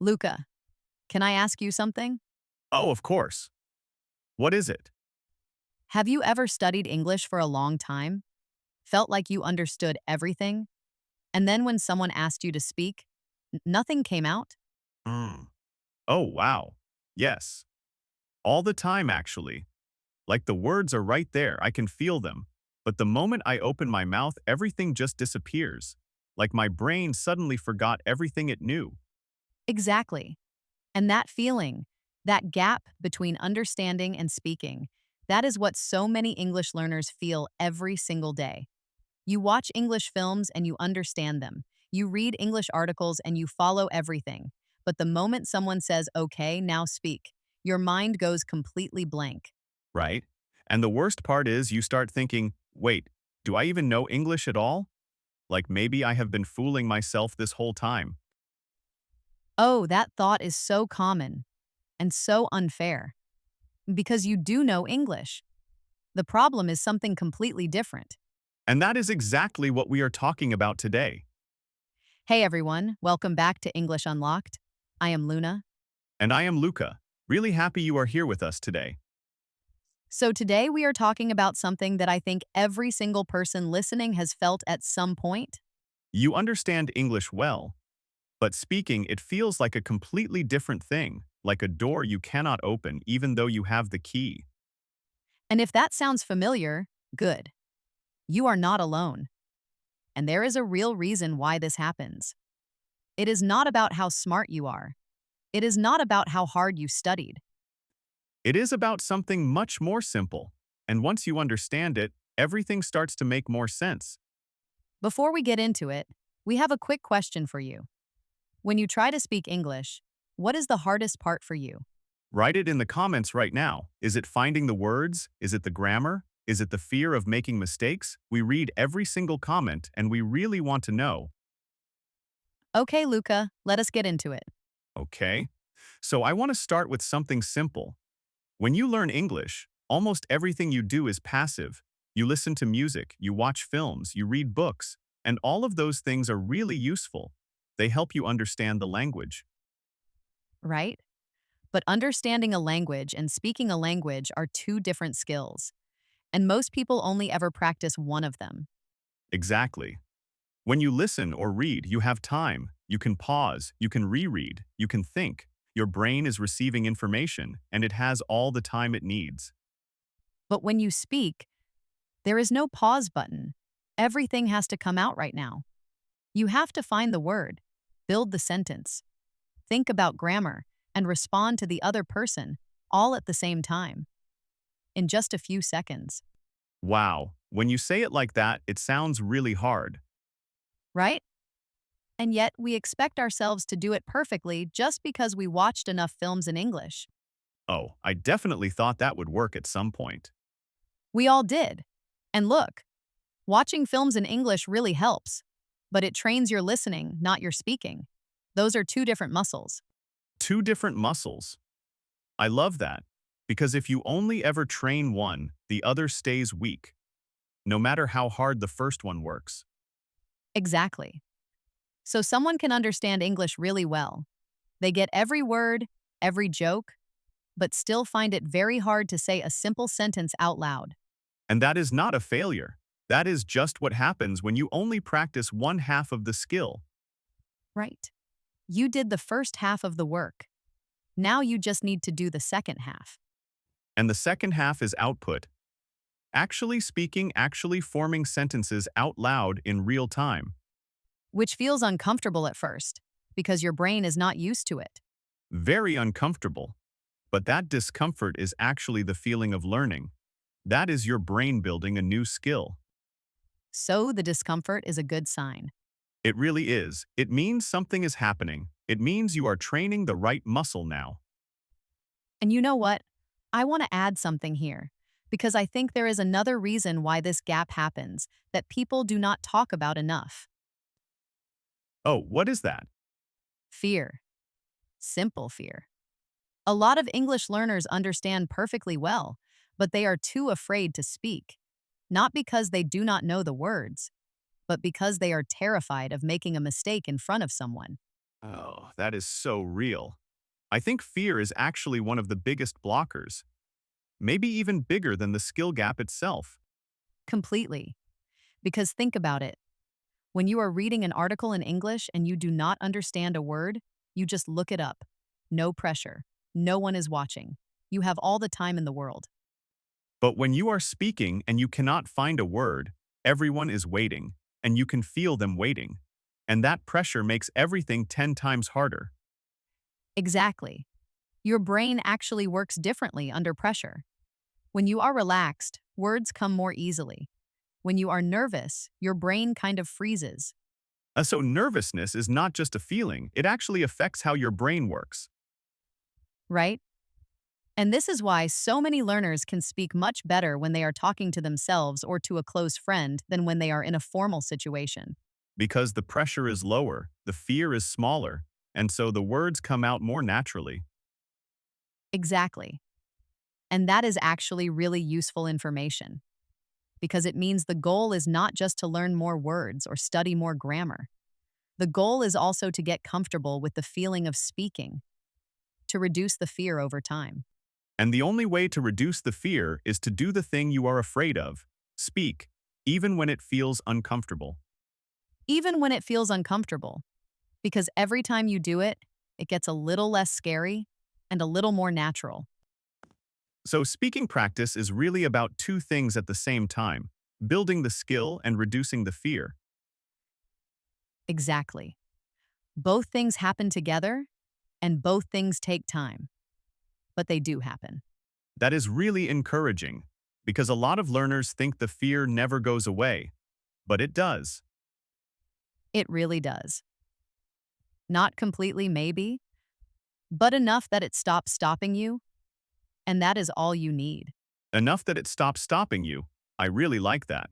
Luca, can I ask you something? Oh, of course. What is it? Have you ever studied English for a long time? Felt like you understood everything? And then when someone asked you to speak, nothing came out? Mm. Oh, wow. Yes. All the time, actually. Like the words are right there, I can feel them. But the moment I open my mouth, everything just disappears. Like my brain suddenly forgot everything it knew. Exactly. And that feeling, that gap between understanding and speaking, that is what so many English learners feel every single day. You watch English films and you understand them. You read English articles and you follow everything. But the moment someone says, okay, now speak, your mind goes completely blank. Right? And the worst part is you start thinking, wait, do I even know English at all? Like maybe I have been fooling myself this whole time. Oh, that thought is so common and so unfair because you do know English. The problem is something completely different. And that is exactly what we are talking about today. Hey everyone, welcome back to English Unlocked. I am Luna. And I am Luca. Really happy you are here with us today. So today we are talking about something that I think every single person listening has felt at some point. You understand English well, but speaking it feels like a completely different thing, like a door you cannot open even though you have the key. And if that sounds familiar, good. You are not alone. And there is a real reason why this happens. It is not about how smart you are. It is not about how hard you studied. It is about something much more simple, and once you understand it, everything starts to make more sense. Before we get into it, we have a quick question for you. When you try to speak English, what is the hardest part for you? Write it in the comments right now. Is it finding the words? Is it the grammar? Is it the fear of making mistakes? We read every single comment and we really want to know. Okay, Luca, let us get into it. Okay? So I want to start with something simple. When you learn English, almost everything you do is passive. You listen to music, you watch films, you read books, and all of those things are really useful. They help you understand the language. Right? But understanding a language and speaking a language are two different skills, and most people only ever practice one of them. Exactly. When you listen or read, you have time. You can pause, you can reread, you can think. Your brain is receiving information, and it has all the time it needs. But when you speak, there is no pause button. Everything has to come out right now. You have to find the word, build the sentence, think about grammar, and respond to the other person all at the same time, in just a few seconds. Wow, when you say it like that, it sounds really hard. Right? And yet, we expect ourselves to do it perfectly just because we watched enough films in English. Oh, I definitely thought that would work at some point. We all did. And look, watching films in English really helps, but it trains your listening, not your speaking. Those are two different muscles. Two different muscles. I love that, because if you only ever train one, the other stays weak, no matter how hard the first one works. Exactly. So someone can understand English really well. They get every word, every joke, but still find it very hard to say a simple sentence out loud. And that is not a failure. That is just what happens when you only practice one half of the skill. Right. You did the first half of the work. Now you just need to do the second half, And the second half is output. Actually speaking, actually forming sentences out loud in real time. which feels uncomfortable at first because your brain is not used to it. Very uncomfortable. But that discomfort is actually the feeling of learning. That is your brain building a new skill. So the discomfort is a good sign. It really is. It means something is happening. It means you are training the right muscle now. And you know what? I want to add something here because I think there is another reason why this gap happens that people do not talk about enough. Oh, what is that? Fear. Simple fear. A lot of English learners understand perfectly well, but they are too afraid to speak. Not because they do not know the words, but because they are terrified of making a mistake in front of someone. Oh, that is so real. I think fear is actually one of the biggest blockers, maybe even bigger than the skill gap itself. Completely. Because think about it. When you are reading an article in English and you do not understand a word, you just look it up. No pressure. No one is watching. You have all the time in the world. But when you are speaking and you cannot find a word, everyone is waiting, and you can feel them waiting. And that pressure makes everything 10 times harder. Exactly. Your brain actually works differently under pressure. When you are relaxed, words come more easily. When you are nervous, your brain kind of freezes, So nervousness is not just a feeling, it actually affects how your brain works. right? And this is why so many learners can speak much better when they are talking to themselves or to a close friend than when they are in a formal situation. Because the pressure is lower, the fear is smaller, and so the words come out more naturally. Exactly. And that is actually really useful information because it means the goal is not just to learn more words or study more grammar. The goal is also to get comfortable with the feeling of speaking, to reduce the fear over time. And the only way to reduce the fear is to do the thing you are afraid of. Speak, even when it feels uncomfortable. Even when it feels uncomfortable, because every time you do it, it gets a little less scary and a little more natural. So speaking practice is really about two things at the same time, building the skill and reducing the fear. Exactly. Both things happen together, and both things take time, but they do happen. That is really encouraging, because a lot of learners think the fear never goes away, but it does. It really does. Not completely, maybe, but enough that it stops stopping you, and that is all you need. Enough that it stops stopping you. I really like that.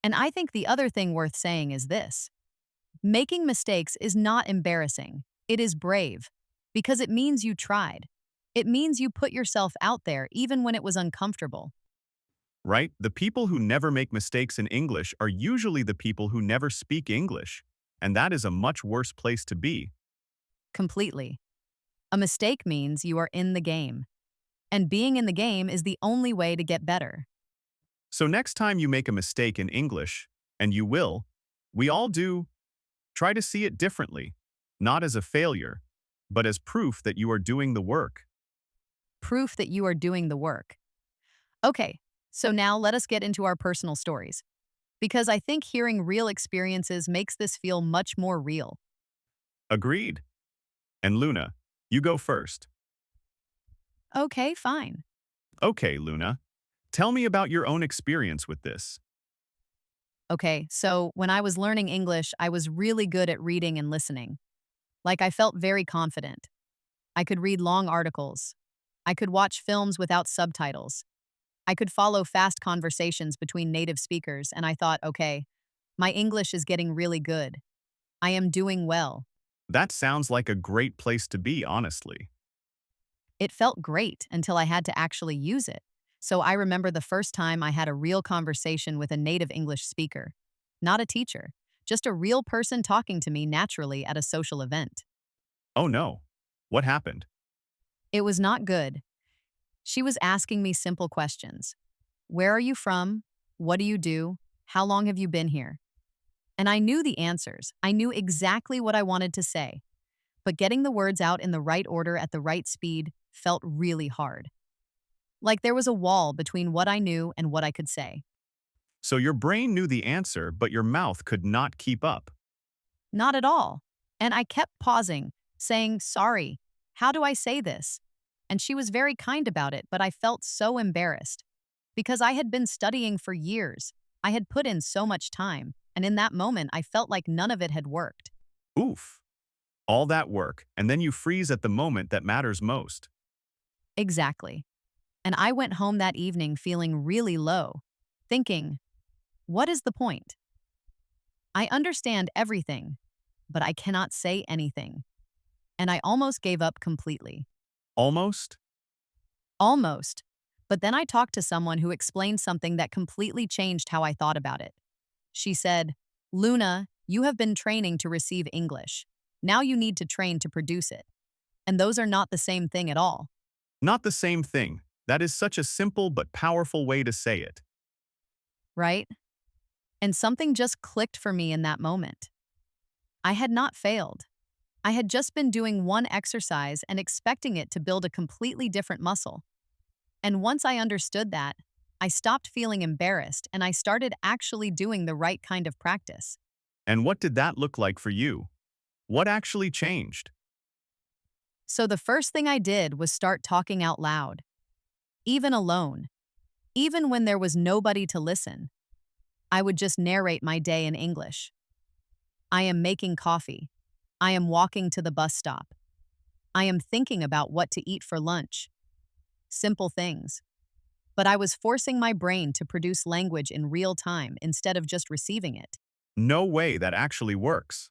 And I think the other thing worth saying is this: making mistakes is not embarrassing, it is brave, because it means you tried. It means you put yourself out there even when it was uncomfortable. Right? The people who never make mistakes in English are usually the people who never speak English, and that is a much worse place to be. Completely. A mistake means you are in the game, and being in the game is the only way to get better. So next time you make a mistake in English, and you will, we all do, try to see it differently, not as a failure, but as proof that you are doing the work. Proof that you are doing the work. Okay, so now let us get into our personal stories, because I think hearing real experiences makes this feel much more real. Agreed. And Luna, you go first. Okay, fine. Okay, Luna, tell me about your own experience with this. Okay, so when I was learning English, I was really good at reading and listening. Like, I felt very confident. I could read long articles. I could watch films without subtitles. I could follow fast conversations between native speakers, and I thought, okay, my English is getting really good. I am doing well. That sounds like a great place to be, honestly. It felt great until I had to actually use it. So I remember the first time I had a real conversation with a native English speaker. Not a teacher, just a real person talking to me naturally at a social event. Oh no. What happened? It was not good. She was asking me simple questions. Where are you from? What do you do? How long have you been here? And I knew the answers. I knew exactly what I wanted to say. But getting the words out in the right order at the right speed felt really hard. Like there was a wall between what I knew and what I could say. So your brain knew the answer, but your mouth could not keep up. Not at all. And I kept pausing, saying, sorry, how do I say this? And she was very kind about it, but I felt so embarrassed. Because I had been studying for years. I had put in so much time, and in that moment, I felt like none of it had worked. Oof. All that work, and then you freeze at the moment that matters most. Exactly. And I went home that evening feeling really low, thinking, what is the point? I understand everything, but I cannot say anything. And I almost gave up completely. Almost? Almost. But then I talked to someone who explained something that completely changed how I thought about it. She said, Luna, you have been training to receive English. Now you need to train to produce it. And those are not the same thing at all, Not the same thing. That is such a simple but powerful way to say it. right? And something just clicked for me in that moment. I had not failed. I had just been doing one exercise and expecting it to build a completely different muscle. And once I understood that, I stopped feeling embarrassed and I started actually doing the right kind of practice. And what did that look like for you? What actually changed? So the first thing I did was start talking out loud, even alone, even when there was nobody to listen. I would just narrate my day in English. I am making coffee. I am walking to the bus stop. I am thinking about what to eat for lunch. Simple things. But I was forcing my brain to produce language in real time instead of just receiving it. No way that actually works.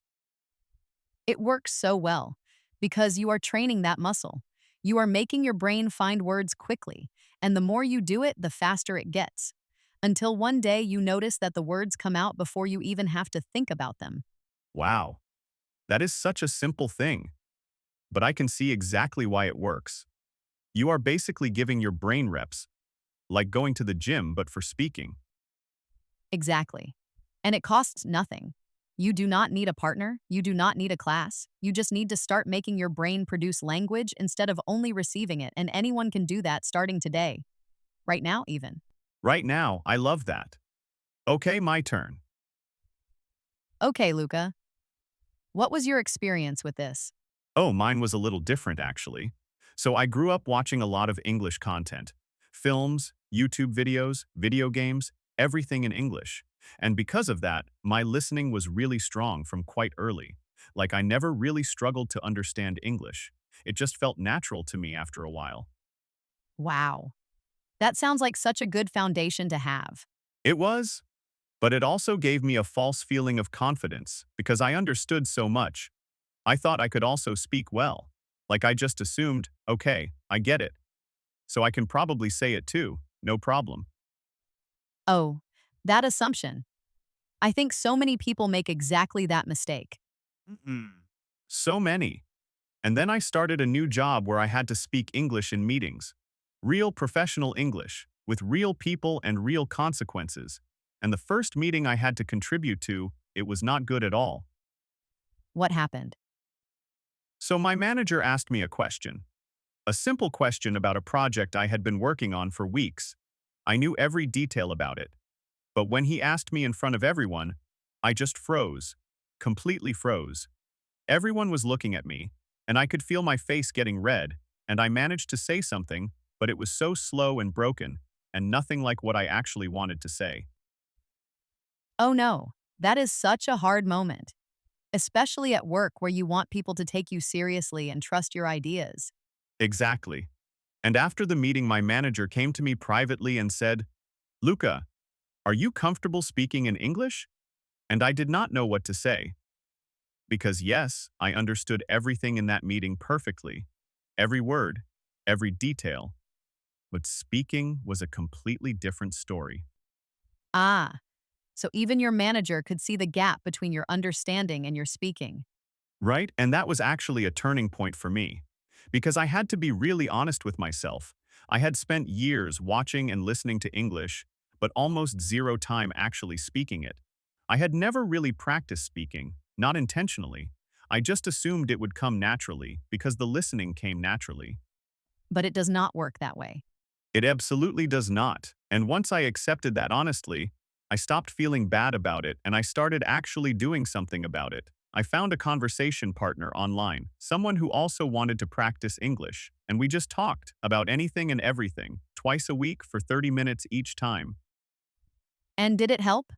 It works so well because you are training that muscle. You are making your brain find words quickly, and the more you do it, the faster it gets. Until one day you notice that the words come out before you even have to think about them. Wow. That is such a simple thing. But I can see exactly why it works. You are basically giving your brain reps, like going to the gym but for speaking. Exactly. And it costs nothing. You do not need a partner. You do not need a class. You just need to start making your brain produce language instead of only receiving it. And anyone can do that starting today, right now, even. Right now, I love that. Okay, my turn. Okay, Luca, what was your experience with this? Oh, mine was a little different actually. So I grew up watching a lot of English content. Films, YouTube videos, video games, everything in English. And because of that, my listening was really strong from quite early. Like I never really struggled to understand English. It just felt natural to me after a while. Wow. That sounds like such a good foundation to have. It was, but it also gave me a false feeling of confidence because I understood so much. I thought I could also speak well. Like I just assumed, okay, I get it. So I can probably say it too, no problem. Oh, that assumption. I think so many people make exactly that mistake. Mm-mm. So many. And then I started a new job where I had to speak English in meetings. Real professional English, with real people and real consequences. And the first meeting I had to contribute to, it was not good at all. What happened? So my manager asked me a question. A simple question about a project I had been working on for weeks. I knew every detail about it. But when he asked me in front of everyone, I just froze. Completely froze. Everyone was looking at me, and I could feel my face getting red, and I managed to say something, but it was so slow and broken, and nothing like what I actually wanted to say. Oh no, that is such a hard moment, especially at work where you want people to take you seriously and trust your ideas. Exactly. And after the meeting, my manager came to me privately and said, Luca, are you comfortable speaking in English? And I did not know what to say. Because yes, I understood everything in that meeting perfectly. Every word, every detail. But speaking was a completely different story. Ah, so even your manager could see the gap between your understanding and your speaking. Right? And that was actually a turning point for me. Because I had to be really honest with myself. I had spent years watching and listening to English, but almost zero time actually speaking it. I had never really practiced speaking, not intentionally. I just assumed it would come naturally because the listening came naturally. But it does not work that way. It absolutely does not. And once I accepted that honestly, I stopped feeling bad about it and I started actually doing something about it. I found a conversation partner online, someone who also wanted to practice English, and we just talked about anything and everything, twice a week for 30 minutes each time. And did it help?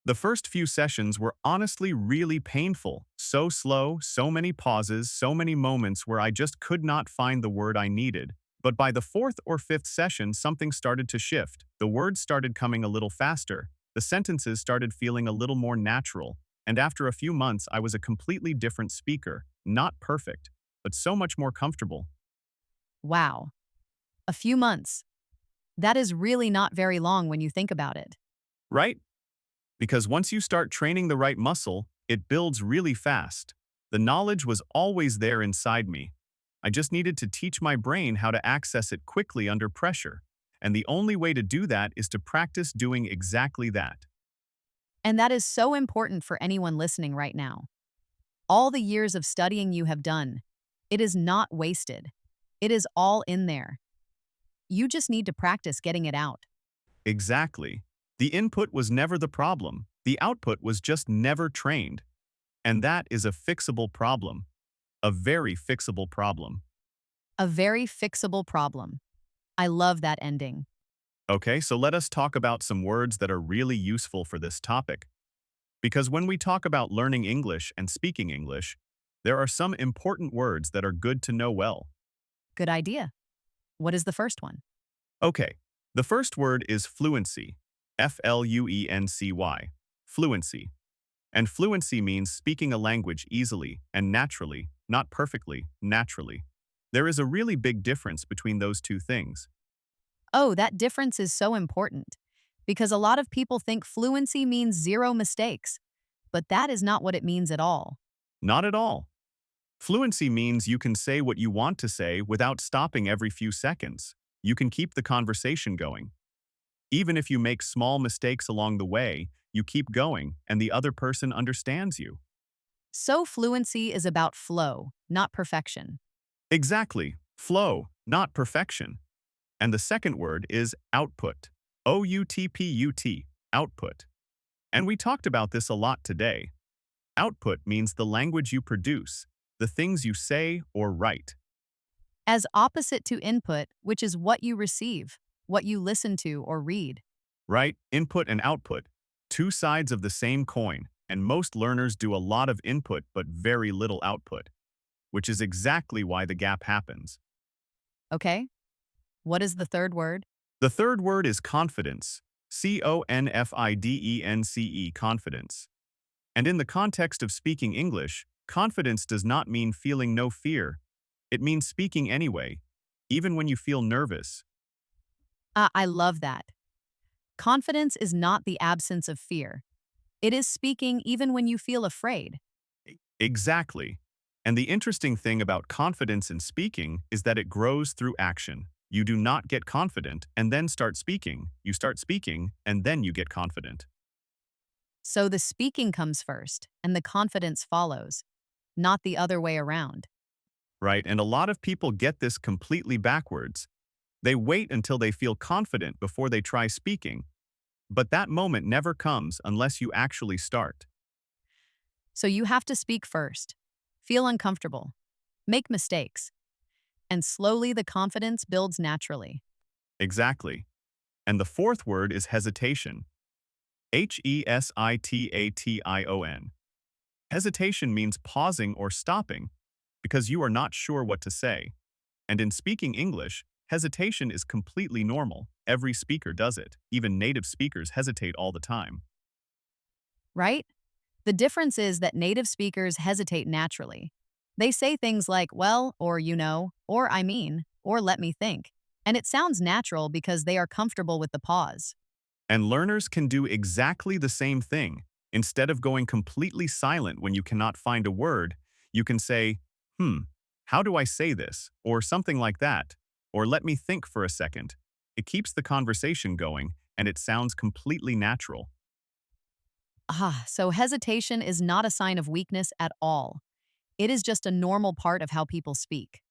The first few sessions were honestly really painful. So slow, so many pauses, so many moments where I just could not find the word I needed. But by the fourth or fifth session, something started to shift. The words started coming a little faster. The sentences started feeling a little more natural. And after a few months, I was a completely different speaker. Not perfect, but so much more comfortable. Wow. A few months. That is really not very long when you think about it. Right? Because once you start training the right muscle, it builds really fast. The knowledge was always there inside me. I just needed to teach my brain how to access it quickly under pressure. And the only way to do that is to practice doing exactly that. And that is so important for anyone listening right now. All the years of studying you have done, it is not wasted. It is all in there. You just need to practice getting it out. Exactly. The input was never the problem. The output was just never trained. And that is a fixable problem. A very fixable problem. A very fixable problem. I love that ending. Okay, so let us talk about some words that are really useful for this topic. Because when we talk about learning English and speaking English, there are some important words that are good to know well. Good idea. What is the first one? Okay, the first word is fluency. Fluency. Fluency. And fluency means speaking a language easily and naturally, not perfectly, naturally. There is a really big difference between those two things. Oh, that difference is so important because a lot of people think fluency means zero mistakes, but that is not what it means at all. Not at all. Fluency means you can say what you want to say without stopping every few seconds. You can keep the conversation going. Even if you make small mistakes along the way, you keep going and the other person understands you. So, fluency is about flow, not perfection. Exactly. Flow, not perfection. And the second word is output. Output. Output. And we talked about this a lot today. Output means the language you produce, the things you say or write. As opposite to input, which is what you receive, what you listen to or read. Right? Input and output. Two sides of the same coin, and most learners do a lot of input but very little output, which is exactly why the gap happens. Okay? What is the third word? The third word is confidence. Confidence. Confidence. And in the context of speaking English, confidence does not mean feeling no fear. It means speaking anyway, even when you feel nervous. I love that. Confidence is not the absence of fear. It is speaking even when you feel afraid. Exactly. And the interesting thing about confidence in speaking is that it grows through action. You do not get confident and then start speaking. You start speaking and then you get confident. So the speaking comes first, and the confidence follows, not the other way around. Right? And a lot of people get this completely backwards. They wait until they feel confident before they try speaking. But that moment never comes unless you actually start. So you have to speak first, feel uncomfortable, make mistakes, and slowly the confidence builds naturally. Exactly. And the fourth word is hesitation. Hesitation. Hesitation means pausing or stopping because you are not sure what to say. And in speaking English, hesitation is completely normal. Every speaker does it. Even native speakers hesitate all the time. Right? The difference is that native speakers hesitate naturally. They say things like, well, or or I mean, or let me think. And it sounds natural because they are comfortable with the pause. And learners can do exactly the same thing. Instead of going completely silent when you cannot find a word, you can say, how do I say this? Or something like that. Or let me think for a second. It keeps the conversation going, and it sounds completely natural. So hesitation is not a sign of weakness at all. It is just a normal part of how people speak.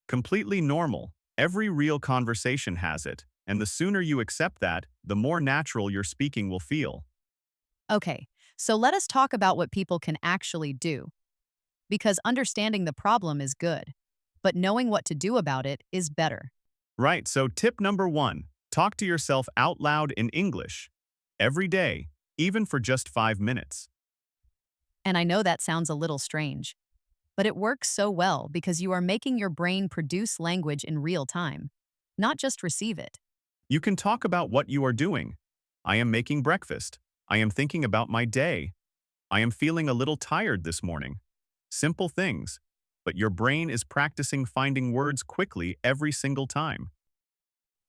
Completely normal. Every real conversation has it, and the sooner you accept that, the more natural your speaking will feel. Okay, so let us talk about what people can actually do. Because understanding the problem is good, but knowing what to do about it is better. Right, so tip number 1, talk to yourself out loud in English. Every day, even for just 5 minutes. And I know that sounds a little strange, but it works so well because you are making your brain produce language in real time, not just receive it. You can talk about what you are doing. I am making breakfast. I am thinking about my day. I am feeling a little tired this morning. Simple things, but your brain is practicing finding words quickly every single time.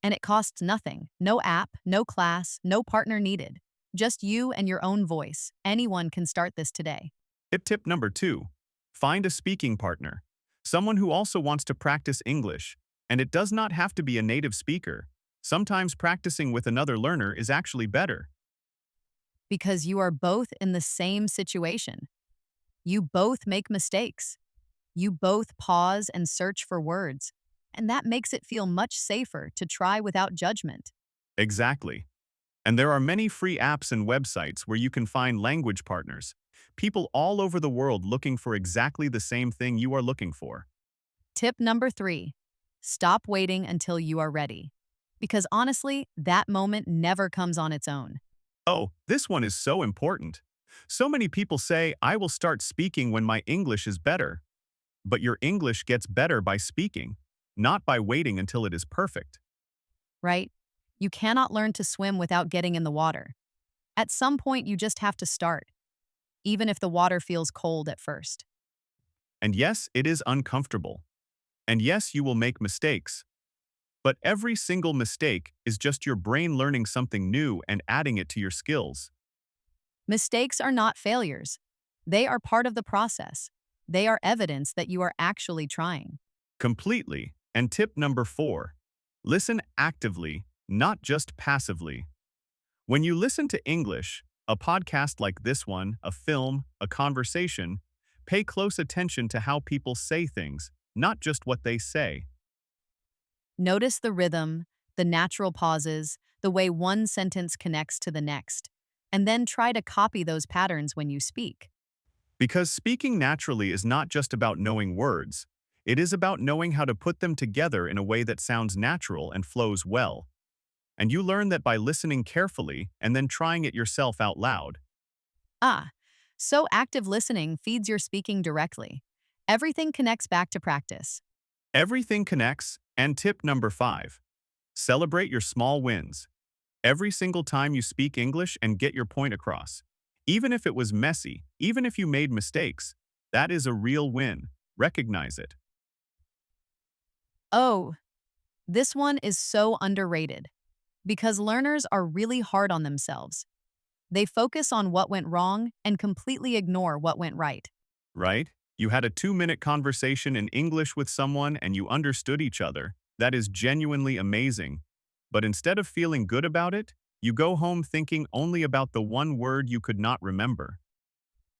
And it costs nothing. No app, no class, no partner needed. Just you and your own voice. Anyone can start this today. Tip number 2, Find a speaking partner, someone who also wants to practice English, and it does not have to be a native speaker. Sometimes practicing with another learner is actually better. Because you are both in the same situation. You both make mistakes. You both pause and search for words. And that makes it feel much safer to try without judgment. Exactly. And there are many free apps and websites where you can find language partners, people all over the world looking for exactly the same thing you are looking for. Tip number 3, stop waiting until you are ready. Because honestly, that moment never comes on its own. Oh, this one is so important. So many people say, I will start speaking when my English is better. But your English gets better by speaking, not by waiting until it is perfect. Right? You cannot learn to swim without getting in the water. At some point, you just have to start, even if the water feels cold at first. And yes, it is uncomfortable. And yes, you will make mistakes. But every single mistake is just your brain learning something new and adding it to your skills. Mistakes are not failures. They are part of the process. They are evidence that you are actually trying. Completely. And tip number 4, listen actively, not just passively. When you listen to English, a podcast like this one, a film, a conversation, pay close attention to how people say things, not just what they say. Notice the rhythm, the natural pauses, the way one sentence connects to the next, and then try to copy those patterns when you speak. Because speaking naturally is not just about knowing words, it is about knowing how to put them together in a way that sounds natural and flows well. And you learn that by listening carefully and then trying it yourself out loud. Ah, so active listening feeds your speaking directly. Everything connects back to practice. Everything connects, and tip number 5, celebrate your small wins. Every single time you speak English and get your point across. Even if it was messy, even if you made mistakes, that is a real win. Recognize it. Oh, this one is so underrated because learners are really hard on themselves. They focus on what went wrong and completely ignore what went right. Right? You had a 2-minute conversation in English with someone and you understood each other. That is genuinely amazing. But instead of feeling good about it, you go home thinking only about the one word you could not remember.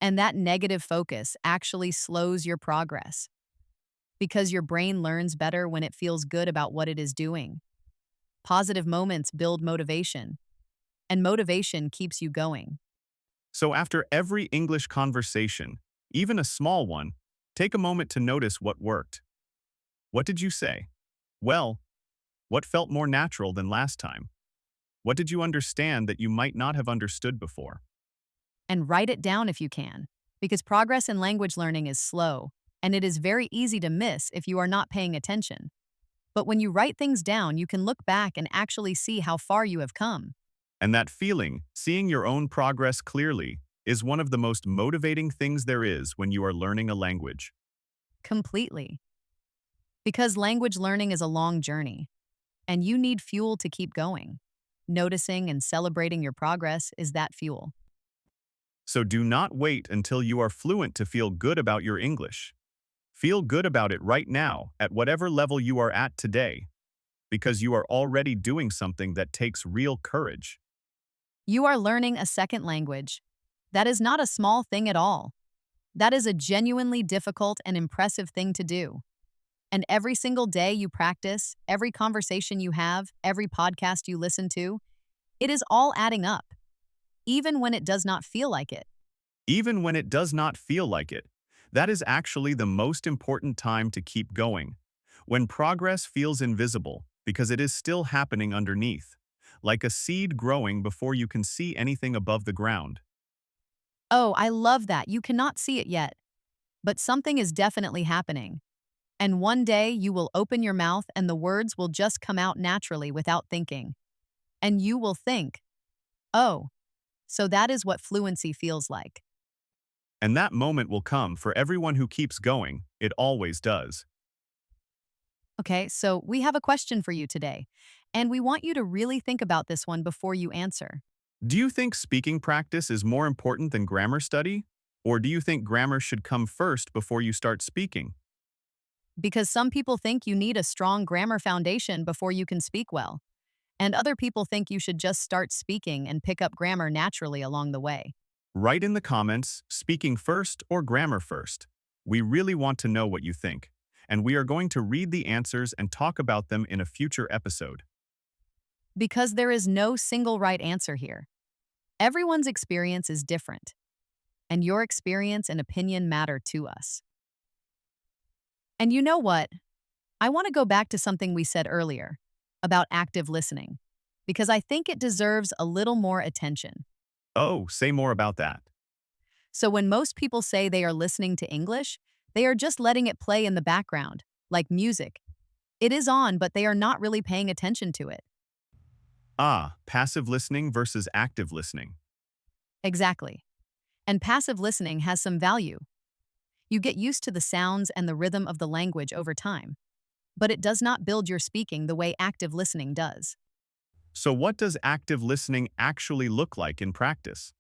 And that negative focus actually slows your progress because your brain learns better when it feels good about what it is doing. Positive moments build motivation, and motivation keeps you going. So after every English conversation, even a small one, take a moment to notice what worked. What did you say? Well, what felt more natural than last time? What did you understand that you might not have understood before? And write it down if you can, because progress in language learning is slow, and it is very easy to miss if you are not paying attention. But when you write things down, you can look back and actually see how far you have come. And that feeling, seeing your own progress clearly, is one of the most motivating things there is when you are learning a language. Completely. Because language learning is a long journey, and you need fuel to keep going. Noticing and celebrating your progress is that fuel. So do not wait until you are fluent to feel good about your English. Feel good about it right now, at whatever level you are at today, because you are already doing something that takes real courage. You are learning a second language. That is not a small thing at all. That is a genuinely difficult and impressive thing to do. And every single day you practice, every conversation you have, every podcast you listen to, it is all adding up, even when it does not feel like it. Even when it does not feel like it, that is actually the most important time to keep going. When progress feels invisible, because it is still happening underneath, like a seed growing before you can see anything above the ground. Oh, I love that. You cannot see it yet, but something is definitely happening. And one day you will open your mouth and the words will just come out naturally without thinking. And you will think, oh, so that is what fluency feels like. And that moment will come for everyone who keeps going. It always does. Okay, so we have a question for you today, and we want you to really think about this one before you answer. Do you think speaking practice is more important than grammar study? Or do you think grammar should come first before you start speaking? Because some people think you need a strong grammar foundation before you can speak well, and other people think you should just start speaking and pick up grammar naturally along the way. Write in the comments, speaking first or grammar first. We really want to know what you think, and we are going to read the answers and talk about them in a future episode. Because there is no single right answer here. Everyone's experience is different, and your experience and opinion matter to us. And you know what? I want to go back to something we said earlier about active listening, because I think it deserves a little more attention. Oh, say more about that. So, when most people say they are listening to English, they are just letting it play in the background, like music. It is on, but they are not really paying attention to it. Ah, passive listening versus active listening. Exactly. And passive listening has some value. You get used to the sounds and the rhythm of the language over time, but it does not build your speaking the way active listening does. So what does active listening actually look like in practice?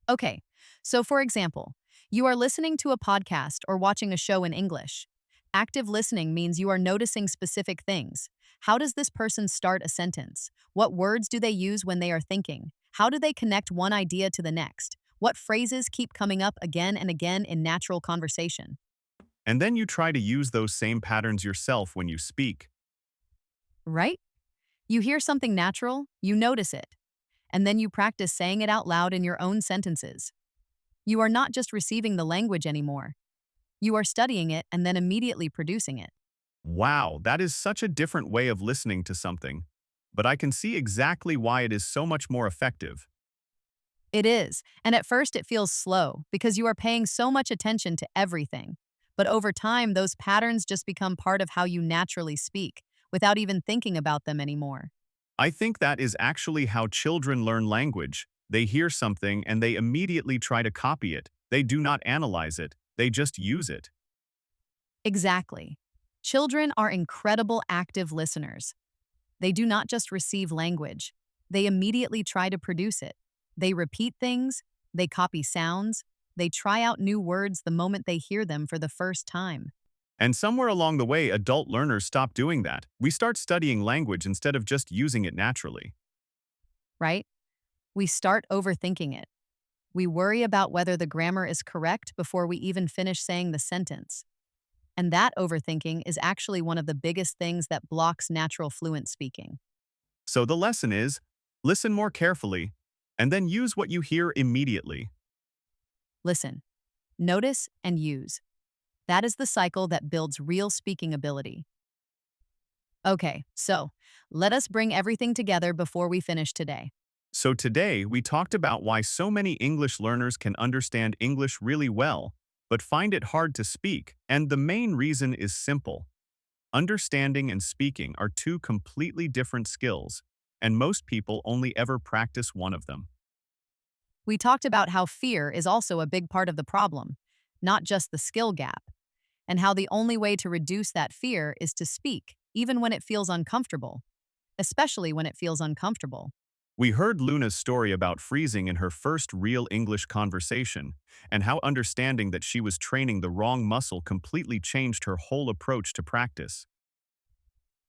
Okay, so for example, you are listening to a podcast or watching a show in English. Active listening means you are noticing specific things. How does this person start a sentence? What words do they use when they are thinking? How do they connect one idea to the next? What phrases keep coming up again and again in natural conversation? And then you try to use those same patterns yourself when you speak. Right? You hear something natural, you notice it, and then you practice saying it out loud in your own sentences. You are not just receiving the language anymore. You are studying it and then immediately producing it. Wow, that is such a different way of listening to something. But I can see exactly why it is so much more effective. It is, and at first it feels slow because you are paying so much attention to everything. But over time, those patterns just become part of how you naturally speak, without even thinking about them anymore. I think that is actually how children learn language. They hear something and they immediately try to copy it. They do not analyze it, they just use it. Exactly. Children are incredible active listeners. They do not just receive language, they immediately try to produce it. They repeat things, they copy sounds, they try out new words the moment they hear them for the first time, And somewhere along the way, adult learners stop doing that. We start studying language instead of just using it naturally. right? We start overthinking it. We worry about whether the grammar is correct before we even finish saying the sentence. And that overthinking is actually one of the biggest things that blocks natural fluent speaking. So the lesson is, listen more carefully, and then use what you hear immediately. Listen, notice, and use. That is the cycle that builds real speaking ability. Okay, so let us bring everything together before we finish today. So today, we talked about why so many English learners can understand English really well, but find it hard to speak, and the main reason is simple. Understanding and speaking are two completely different skills, and most people only ever practice one of them. We talked about how fear is also a big part of the problem, not just the skill gap, and how the only way to reduce that fear is to speak, even when it feels uncomfortable, especially when it feels uncomfortable. We heard Luna's story about freezing in her first real English conversation, and how understanding that she was training the wrong muscle completely changed her whole approach to practice.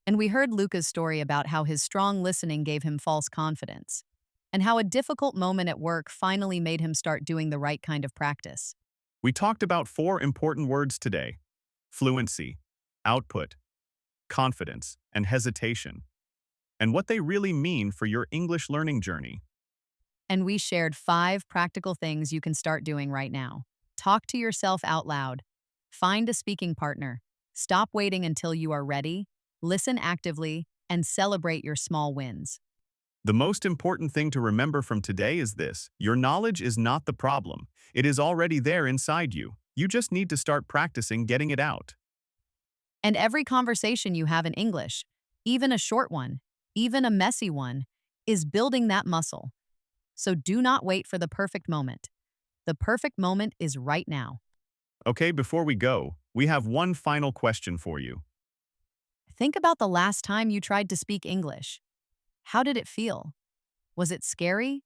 And we heard Luca's story about how his strong listening gave him false confidence, and how a difficult moment at work finally made him start doing the right kind of practice. We talked about four important words today: fluency, output, confidence, and hesitation, and what they really mean for your English learning journey. And we shared 5 practical things you can start doing right now. Talk to yourself out loud. Find a speaking partner. Stop waiting until you are ready. Listen actively and celebrate your small wins. The most important thing to remember from today is this: your knowledge is not the problem. It is already there inside you. You just need to start practicing getting it out. And every conversation you have in English, even a short one, even a messy one, is building that muscle. So do not wait for the perfect moment. The perfect moment is right now. Okay, before we go, we have one final question for you. Think about the last time you tried to speak English. How did it feel? Was it scary?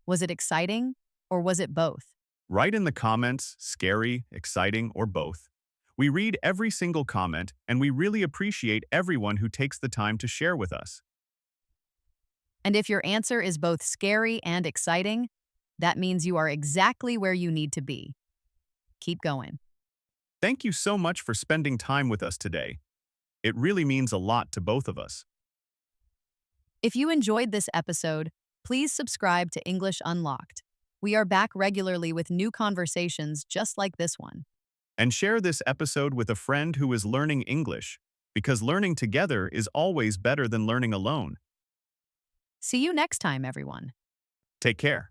Was it exciting? Or was it both? Write in the comments, scary, exciting, or both. We read every single comment, and we really appreciate everyone who takes the time to share with us. And if your answer is both scary and exciting, that means you are exactly where you need to be. Keep going. Thank you so much for spending time with us today. It really means a lot to both of us. If you enjoyed this episode, please subscribe to English Unlocked. We are back regularly with new conversations just like this one. And share this episode with a friend who is learning English, because learning together is always better than learning alone. See you next time, everyone. Take care.